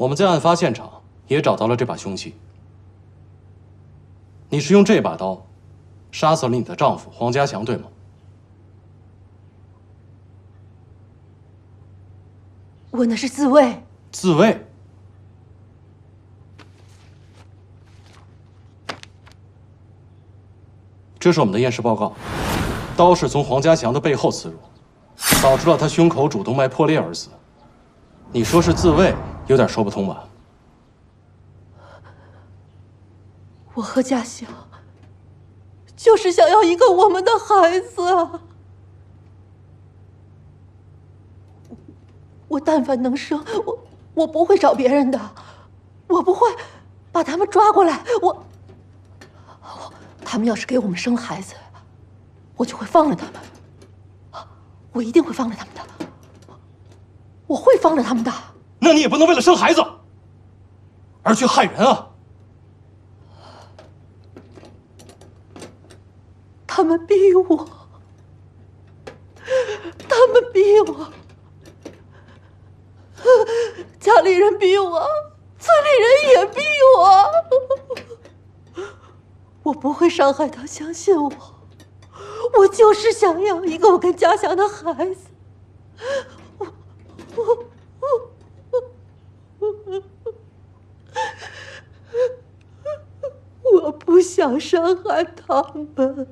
我们在案发现场也找到了这把凶器。你是用这把刀杀死了你的丈夫黄家祥，对吗？我那是自卫。自卫？这是我们的验尸报告，刀是从黄家祥的背后刺入，导致了他胸口主动脉破裂而死。你说是自卫，有点说不通吧？我和家祥就是想要一个我们的孩子啊！我但凡能生，我不会找别人的，我不会把他们抓过来。他们要是给我们生了孩子，我就会放了他们。我一定会放了他们的，我会放了他们的。那你也不能为了生孩子而去害人啊！他们逼我，他们逼我，家里人逼我，村里人也逼我。我不会伤害他，相信我。我就是想要一个我跟家祥的孩子。我不想伤害他们。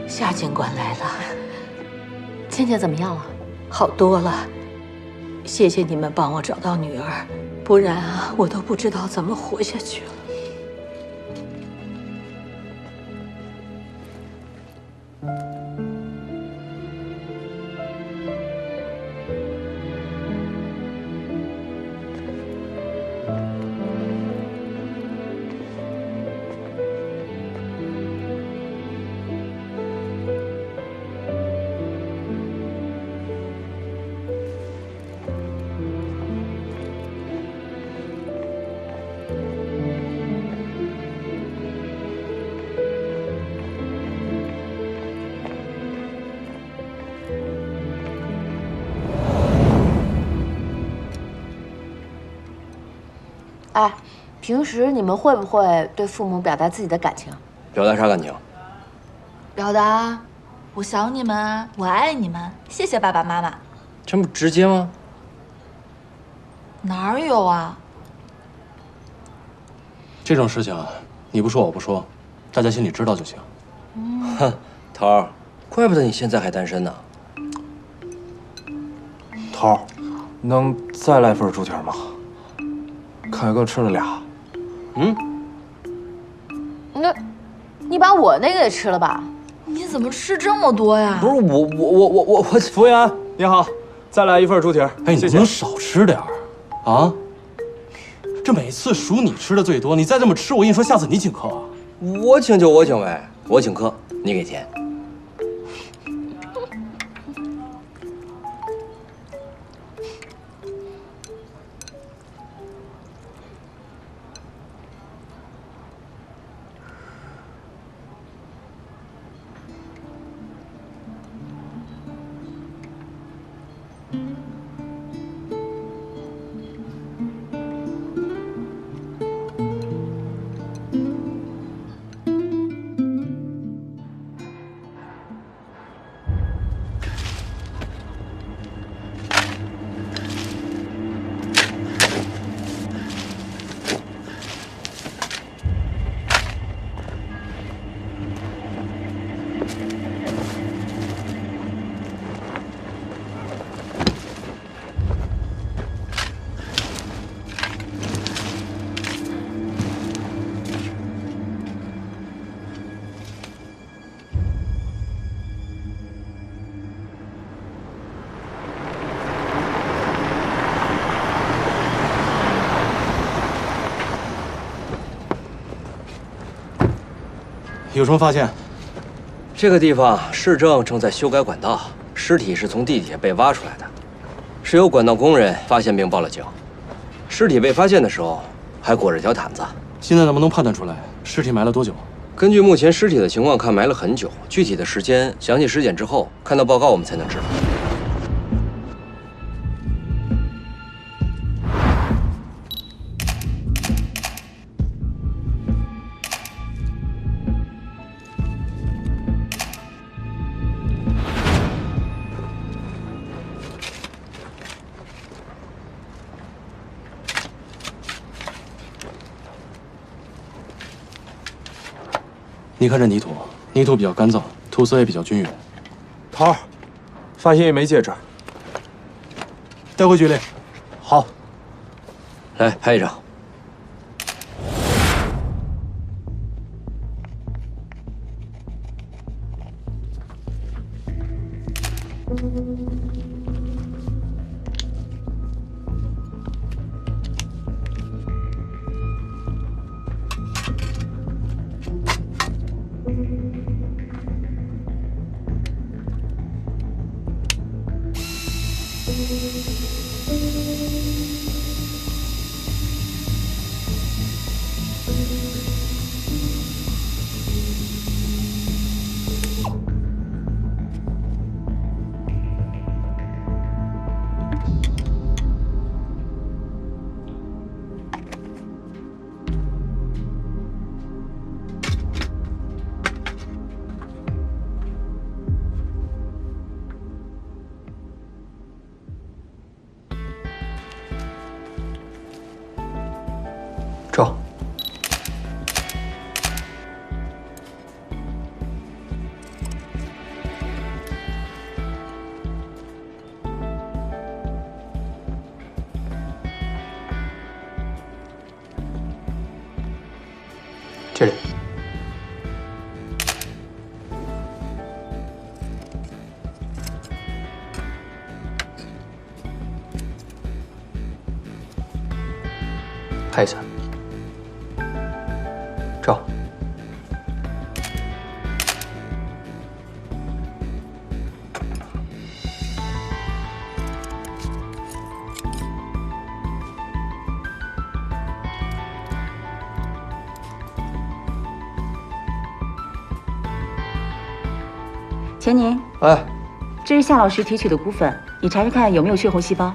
夏警官来了，倩倩怎么样了？好多了。谢谢你们帮我找到女儿，不然啊，我都不知道怎么活下去了。哎，平时你们会不会对父母表达自己的感情？表达啥感情？表达我想你们啊，我爱你们，谢谢爸爸妈妈。这么直接吗？哪儿有啊？这种事情啊，你不说我不说，大家心里知道就行。哼，头儿，怪不得你现在还单身呢。头儿，能再来份猪蹄吗？凯哥吃了俩。嗯，那，你把我那个也吃了吧？你怎么吃这么多呀？不是我，服务员你好，再来一份猪蹄。哎，你谢谢。不能少吃点儿啊！这每次数你吃的最多，你再这么吃，我跟你说，下次你请客啊！我请就我请呗，我请客，你给钱。有什么发现？这个地方市政正在修改管道，尸体是从地底下被挖出来的，是由管道工人发现并报了警。尸体被发现的时候还裹着条毯子。现在能不能判断出来尸体埋了多久？根据目前尸体的情况看，埋了很久，具体的时间、详细尸检之后看到报告我们才能知道。你看这泥土，泥土比较干燥，土色也比较均匀。头儿，发现一枚戒指，带回局里。好。来拍一张。照。这里。拍一下。照。钱宁，哎，这是夏老师提取的骨粉，你查查看有没有血红细胞。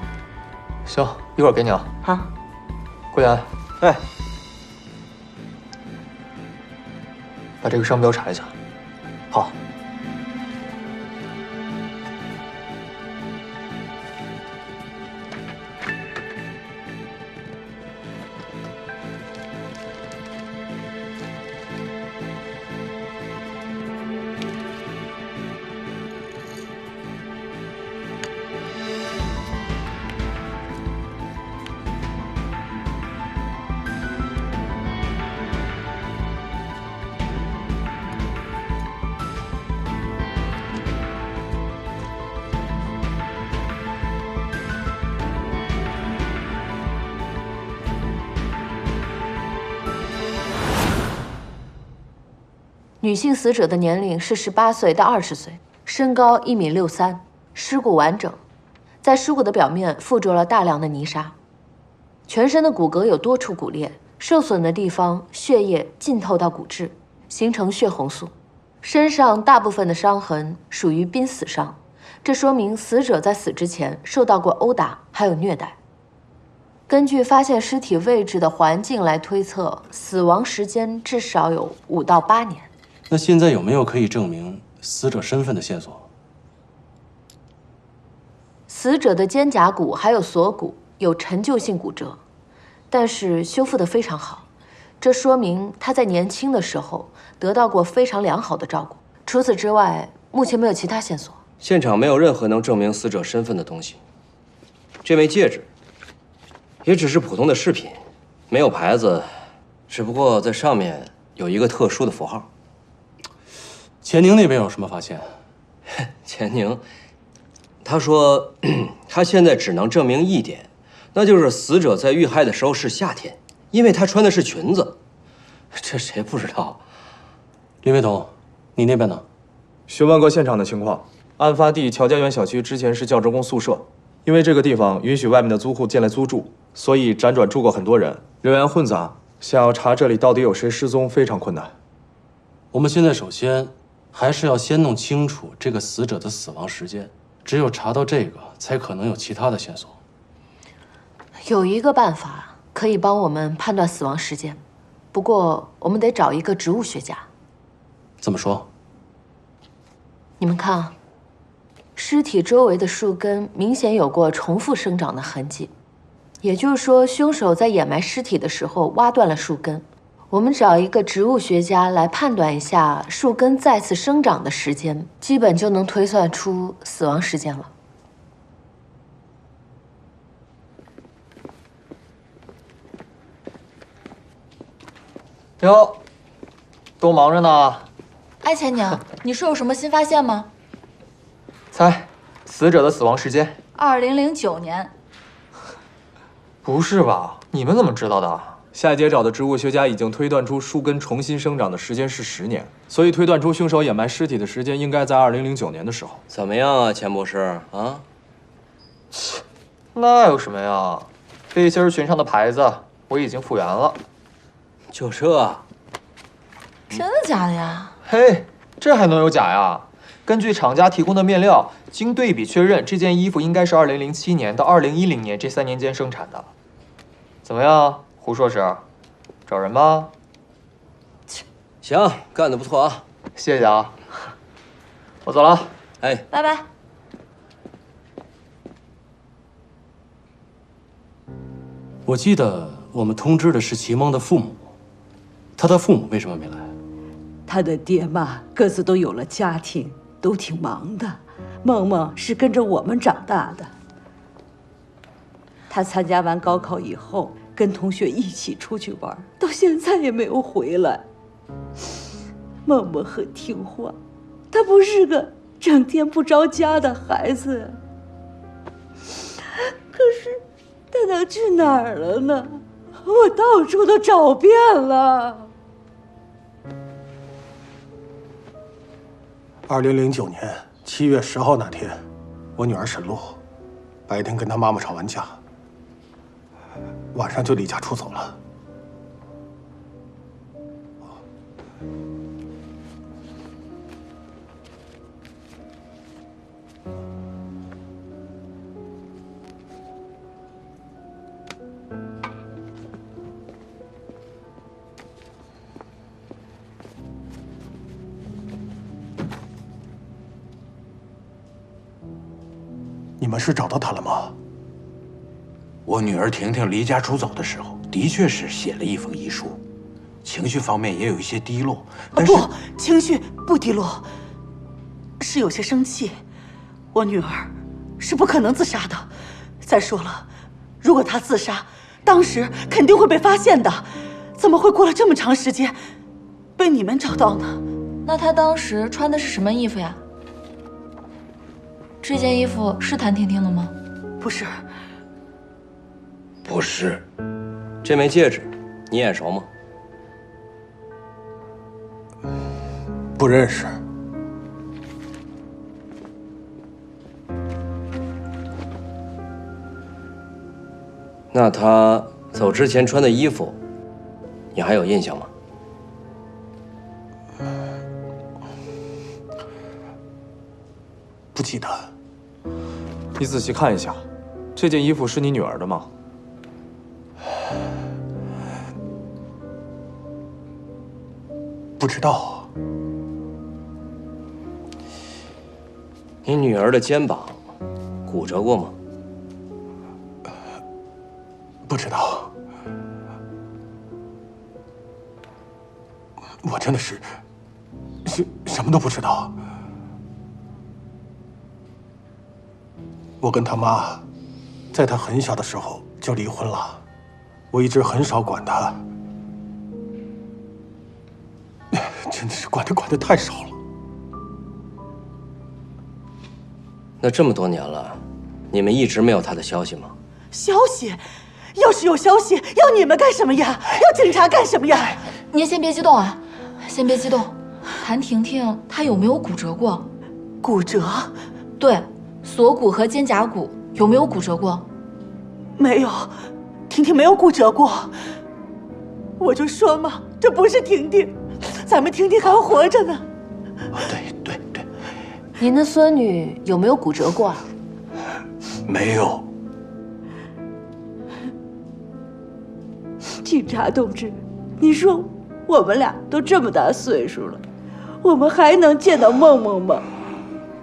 行，一会儿给你啊。好。顾源，哎，把这个商标查一下。好。女性死者的年龄是18岁到20岁，身高1.63米，尸骨完整，在尸骨的表面附着了大量的泥沙，全身的骨骼有多处骨裂，受损的地方血液浸透到骨质，形成血红素。身上大部分的伤痕属于濒死伤，这说明死者在死之前受到过殴打，还有虐待。根据发现尸体位置的环境来推测，死亡时间至少有5到8年。那现在有没有可以证明死者身份的线索？死者的肩胛骨还有锁骨有陈旧性骨折，但是修复得非常好，这说明他在年轻的时候得到过非常良好的照顾。除此之外，目前没有其他线索。现场没有任何能证明死者身份的东西。这枚戒指也只是普通的饰品，没有牌子，只不过在上面有一个特殊的符号。钱宁那边有什么发现？钱宁，他说，他现在只能证明一点，那就是死者在遇害的时候是夏天，因为他穿的是裙子。这谁不知道？林卫东，你那边呢？询问过现场的情况，案发地乔家园小区之前是教职工宿舍，因为这个地方允许外面的租户进来租住，所以辗转住过很多人，人员混杂，想要查这里到底有谁失踪非常困难。我们现在首先还是要先弄清楚这个死者的死亡时间，只有查到这个，才可能有其他的线索。有一个办法可以帮我们判断死亡时间，不过我们得找一个植物学家。怎么说？你们看啊，尸体周围的树根明显有过重复生长的痕迹，也就是说，凶手在掩埋尸体的时候挖断了树根。我们找一个植物学家来判断一下树根再次生长的时间，基本就能推算出死亡时间了。哟，都忙着呢。哎，钱宁，你说有什么新发现吗猜，死者的死亡时间？2009年。不是吧？你们怎么知道的？下一节找的植物学家已经推断出树根重新生长的时间是10年，所以推断出凶手掩埋尸体的时间应该在2009年的时候。怎么样啊，钱博士啊？那有什么呀？背心裙上的牌子我已经复原了。就这？真的假的呀？嘿，这还能有假呀？根据厂家提供的面料，经对比确认，这件衣服应该是2007年到2010年这3年间生产的。怎么样，胡硕士，找人吗？行，干得不错啊！谢谢啊，我走了。哎，拜拜。我记得我们通知的是齐梦的父母，他的父母为什么没来？他的爹妈各自都有了家庭，都挺忙的。梦梦是跟着我们长大的。他参加完高考以后，跟同学一起出去玩，到现在也没有回来。梦梦很听话，他不是个整天不着家的孩子。可是他能去哪儿了呢？我到处都找遍了。2009年7月10号那天，我女儿沈露白天跟她妈妈吵完架，晚上就离家出走了。你们是找到他了吗？我女儿婷婷离家出走的时候，的确是写了一封遗书，情绪方面也有一些低落。但是不，情绪不低落，是有些生气。我女儿是不可能自杀的。再说了，如果她自杀，当时肯定会被发现的，怎么会过了这么长时间被你们找到呢？那她当时穿的是什么衣服呀？这件衣服是谭婷婷的吗？不是。不是。这枚戒指，你眼熟吗？不认识。那他走之前穿的衣服，你还有印象吗？不记得。你仔细看一下，这件衣服是你女儿的吗？不知道。你女儿的肩膀骨折过吗？不知道。我真的是什么都不知道。我跟他妈，在他很小的时候就离婚了，我一直很少管他，真的是管得太少了。那这么多年了，你们一直没有他的消息吗？消息？要是有消息，要你们干什么呀？要警察干什么呀？您先别激动啊，先别激动。谭婷婷她有没有骨折过？骨折？对，锁骨和肩胛骨有没有骨折过？没有，婷婷没有骨折过。我就说嘛，这不是婷婷，咱们婷婷还活着呢。对，您的孙女有没有骨折过？没有。警察同志，你说我们俩都这么大岁数了，我们还能见到梦梦吗？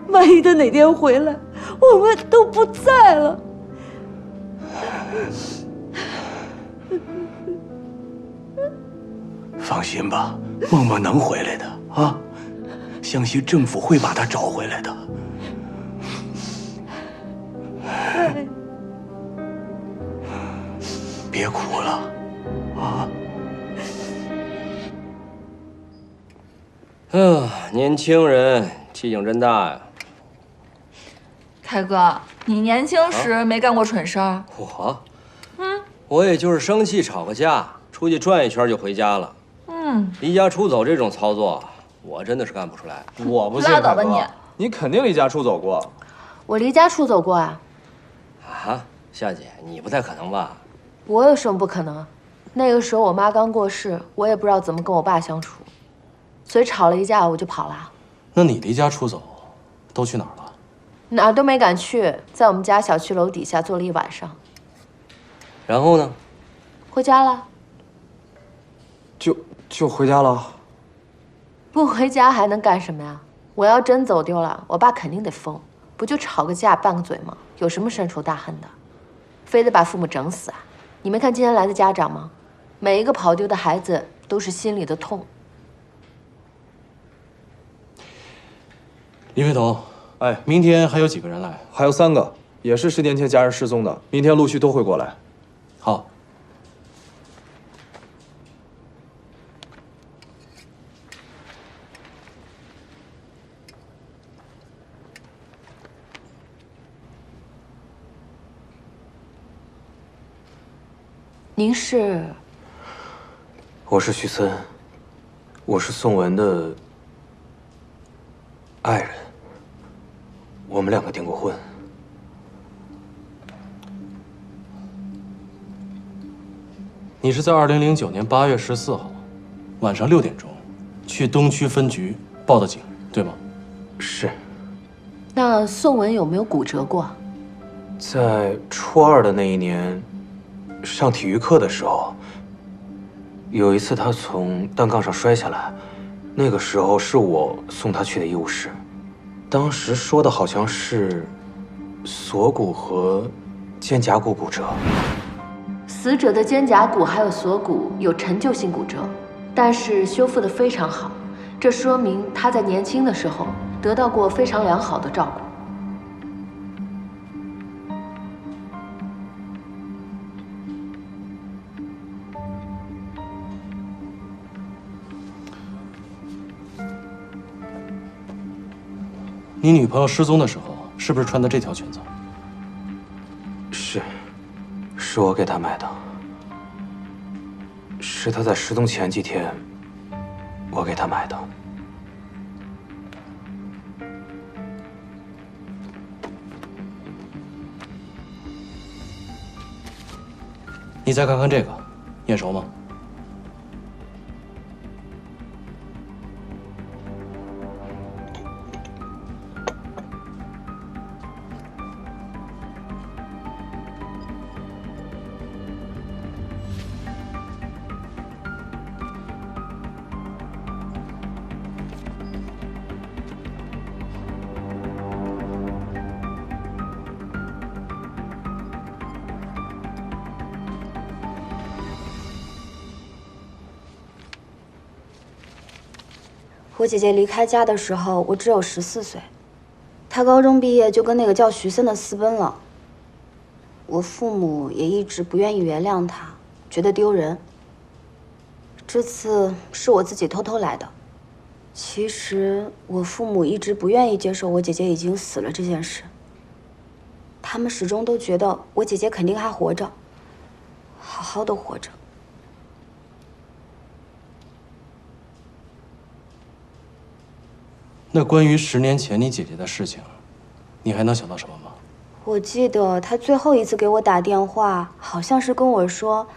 万一他哪天回来，我们都不在了。放心吧，梦梦能回来的啊！相信政府会把她找回来的。别哭了，啊！年轻人气性真大呀！凯哥，你年轻时没干过蠢事儿？我也就是生气吵个架，出去转一圈就回家了。离家出走这种操作，我真的是干不出来。我不信，拉倒吧你！你肯定离家出走过。我离家出走过啊。啊，夏姐，你不太可能吧？我有什么不可能？那个时候我妈刚过世，我也不知道怎么跟我爸相处，所以吵了一架我就跑了。那你离家出走，都去哪儿了？哪儿都没敢去，在我们家小区楼底下坐了一晚上。然后呢？回家了。就回家了？不回家还能干什么呀？我要真走丢了，我爸肯定得疯。不就吵个架拌个嘴吗？有什么深仇大恨的？非得把父母整死啊？你没看今天来的家长吗？每一个跑丢的孩子都是心里的痛。李飞头，哎，明天还有几个人来？还有3个，也是10年前家人失踪的，明天陆续都会过来。好。您是？我是徐森，我是宋文的爱人，我们2个订过婚。你是在2009年8月14号晚上6点钟去东区分局报的警，对吗？是。那宋文有没有骨折过？在初2的那一年，上体育课的时候，有一次他从单杠上摔下来，那个时候是我送他去的医务室，当时说的好像是锁骨和肩胛骨骨折。死者的肩胛骨还有锁骨有陈旧性骨折，但是修复得非常好，这说明他在年轻的时候得到过非常良好的照顾。你女朋友失踪的时候是不是穿的这条裙子？是我给她买的，是她在失踪前几天我给她买的。你再看看这个，眼熟吗？我姐姐离开家的时候，我只有14岁。她高中毕业就跟那个叫徐森的私奔了。我父母也一直不愿意原谅她，觉得丢人。这次是我自己偷偷来的。其实我父母一直不愿意接受我姐姐已经死了这件事。他们始终都觉得我姐姐肯定还活着，好好的活着。那关于10年前你姐姐的事情，你还能想到什么吗？我记得他最后一次给我打电话，好像是跟我说，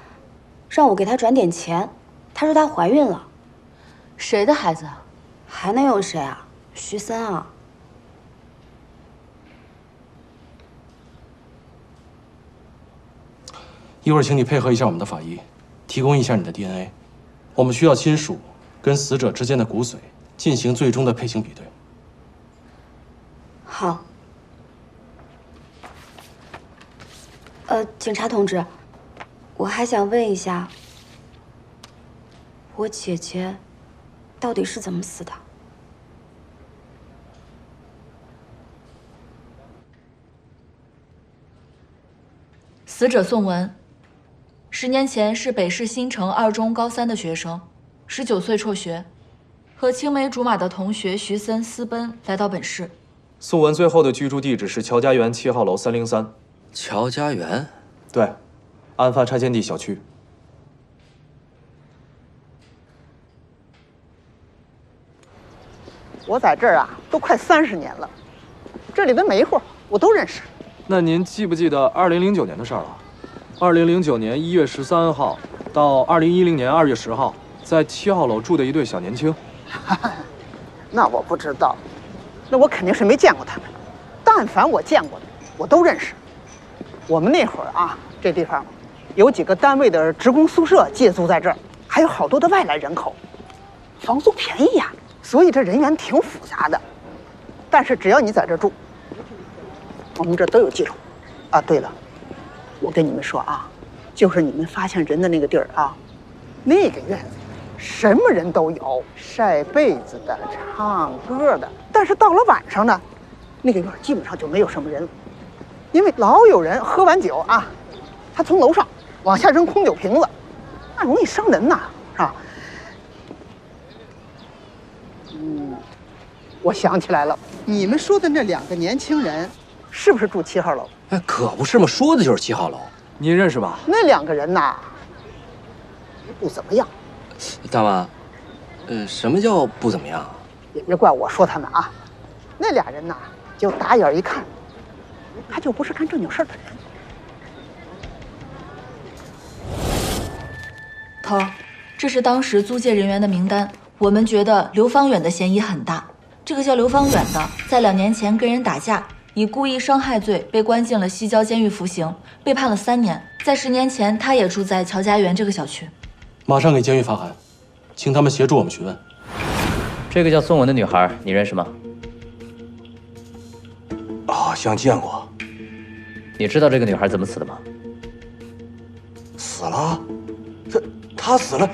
让我给他转点钱。他说她怀孕了。谁的孩子啊？还能有谁啊？徐森啊。一会儿请你配合一下我们的法医，提供一下你的 DNA。我们需要亲属跟死者之间的骨髓进行最终的配型比对。好。警察同志，我还想问一下，我姐姐到底是怎么死的？死者宋文，10年前是北市新城2中高3的学生，19岁辍学，和青梅竹马的同学徐森私奔来到本市。宋文最后的居住地址是乔家园7号楼303。乔家园？对，案发拆迁地小区。我在这儿啊，都快30年了，这里的每一户我都认识。那您记不记得2009年的事儿了？2009年1月13号到2010年2月10号，在7号楼住的一对小年轻。那我不知道，那我肯定是没见过他们。但凡我见过的，我都认识。我们那会儿啊，这地方有几个单位的职工宿舍借租在这儿，还有好多的外来人口，房租便宜呀，所以这人员挺复杂的。但是只要你在这儿住，我们这都有记录。啊，对了，我跟你们说啊，就是你们发现人的那个地儿啊，那个院子什么人都有，晒被子的、唱歌的。但是到了晚上呢，那个院基本上就没有什么人，因为老有人喝完酒啊，他从楼上往下扔空酒瓶子，那容易伤人呐，是吧？我想起来了，你们说的那2个年轻人，是不是住7号楼？哎，可不是嘛，说的就是7号楼。您认识吧？那2个人呐，不怎么样。大妈，什么叫不怎么样？也别怪我说他们啊，那俩人呐，就打眼一看，他就不是干正经事儿的人。头儿，这是当时租界人员的名单，我们觉得刘方远的嫌疑很大。这个叫刘方远的，在2年前跟人打架，以故意伤害罪被关进了西郊监狱服刑，被判了3年。在10年前，他也住在乔家园这个小区。马上给监狱发函，请他们协助我们询问。这个叫宋文的女孩，你认识吗？好像见过。你知道这个女孩怎么死的吗？死了？她死了？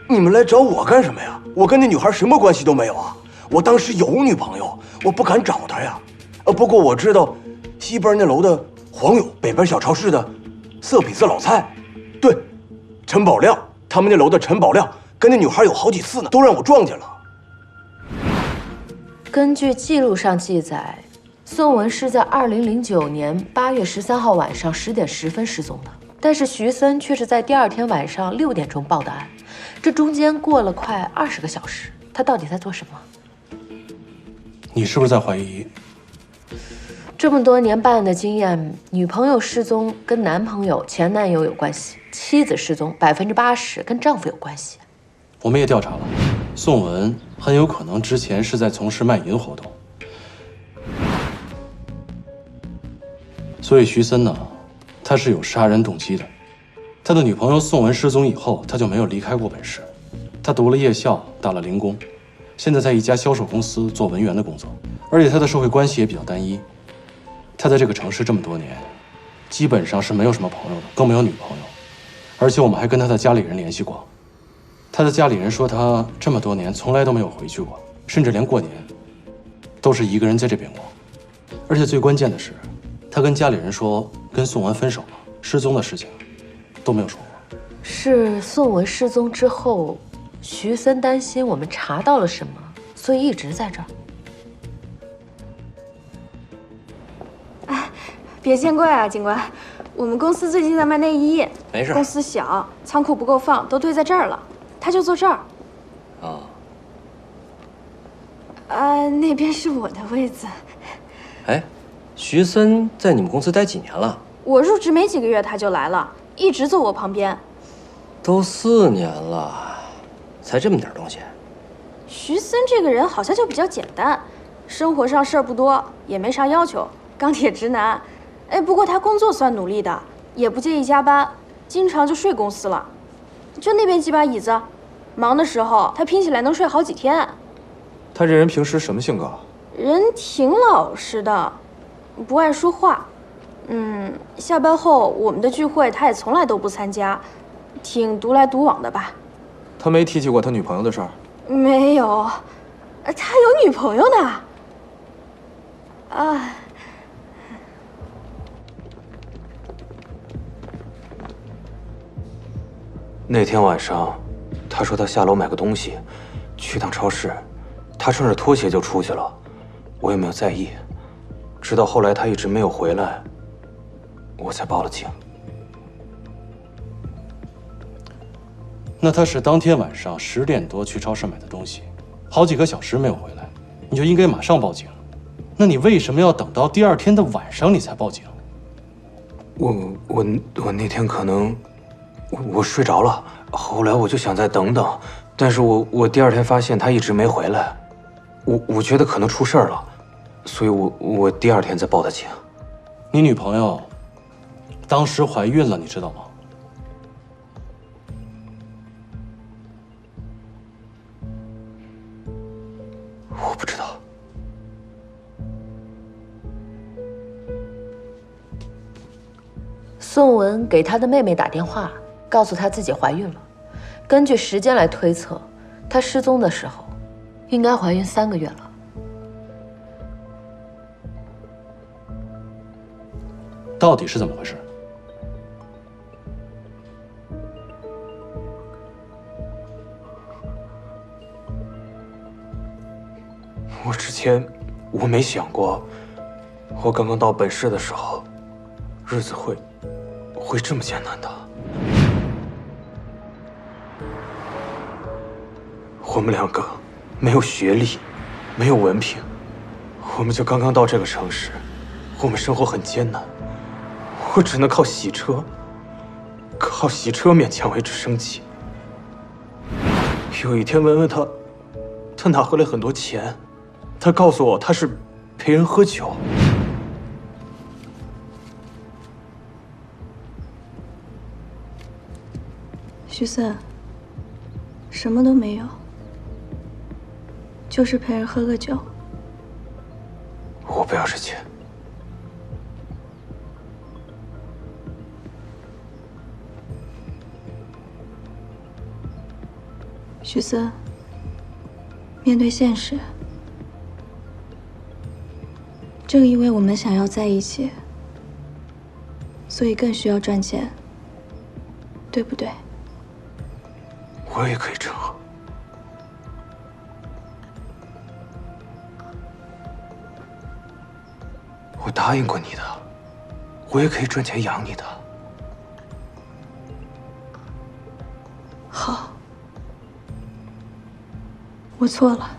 你们来找我干什么呀？我跟那女孩什么关系都没有啊！我当时有女朋友，我不敢找她呀。不过我知道，西边那楼的黄勇，北边小超市的色痞子老蔡，对，陈宝亮，他们那楼的陈宝亮跟那女孩有好几次呢，都让我撞见了。根据记录上记载，宋文是在2009年8月13号晚上10点10分失踪的，但是徐森却是在第2天晚上6点钟报的案，这中间过了快20个小时，他到底在做什么？你是不是在怀疑？这么多年办案的经验，女朋友失踪跟男朋友、前男友有关系，妻子失踪80%跟丈夫有关系。我们也调查了，宋文很有可能之前是在从事卖淫活动，所以徐森呢，他是有杀人动机的。他的女朋友宋文失踪以后，他就没有离开过本市。他读了夜校，打了零工，现在在一家销售公司做文员的工作，而且他的社会关系也比较单一。他在这个城市这么多年，基本上是没有什么朋友的，更没有女朋友。而且我们还跟他的家里人联系过，他的家里人说他这么多年从来都没有回去过，甚至连过年都是一个人在这边过。而且最关键的是，他跟家里人说跟宋文分手了，失踪的事情都没有说过。是宋文失踪之后，徐森担心我们查到了什么，所以一直在这儿。别见怪啊，警官，我们公司最近在卖内衣，没事。公司小，仓库不够放，都堆在这儿了，他就坐这儿。啊。那边是我的位子。哎，徐森在你们公司待几年了？我入职没几个月他就来了，一直坐我旁边。都4年了，才这么点东西。徐森这个人好像就比较简单，生活上事儿不多，也没啥要求，钢铁直男。哎，不过他工作算努力的，也不介意加班，经常就睡公司了。就那边几把椅子，忙的时候他拼起来能睡好几天。他这人平时什么性格？人挺老实的，不爱说话。下班后我们的聚会他也从来都不参加，挺独来独往的吧。他没提起过他女朋友的事儿。没有，他有女朋友呢。啊。那天晚上，他说他下楼买个东西，去趟超市，他穿着拖鞋就出去了，我也没有在意。直到后来他一直没有回来，我才报了警。那他是当天晚上10点多去超市买的东西，好几个小时没有回来，你就应该马上报警。那你为什么要等到第2天的晚上你才报警？我那天可能我睡着了，后来我就想再等等，但是我第2天发现他一直没回来，我觉得可能出事儿了，所以我第2天再报的警。你女朋友当时怀孕了，你知道吗？我不知道。宋文给他的妹妹打电话，告诉她自己怀孕了。根据时间来推测，她失踪的时候，应该怀孕3个月了。到底是怎么回事？我之前我没想过，我刚刚到本市的时候，日子会这么艰难的。我们2个没有学历，没有文凭，我们就刚刚到这个城市，我们生活很艰难，我只能靠洗车勉强维持生计。有一天问问他拿回来很多钱。他告诉我，他是陪人喝酒。徐森，什么都没有，就是陪人喝个酒。我不要这钱。徐森，面对现实。正因为我们想要在一起，所以更需要赚钱，对不对？我也可以挣啊。我答应过你的，我也可以赚钱养你的。好，我错了。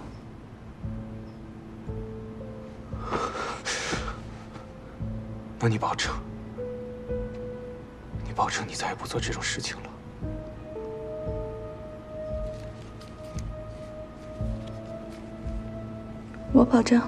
那你保证？你保证你再也不做这种事情了？我保证。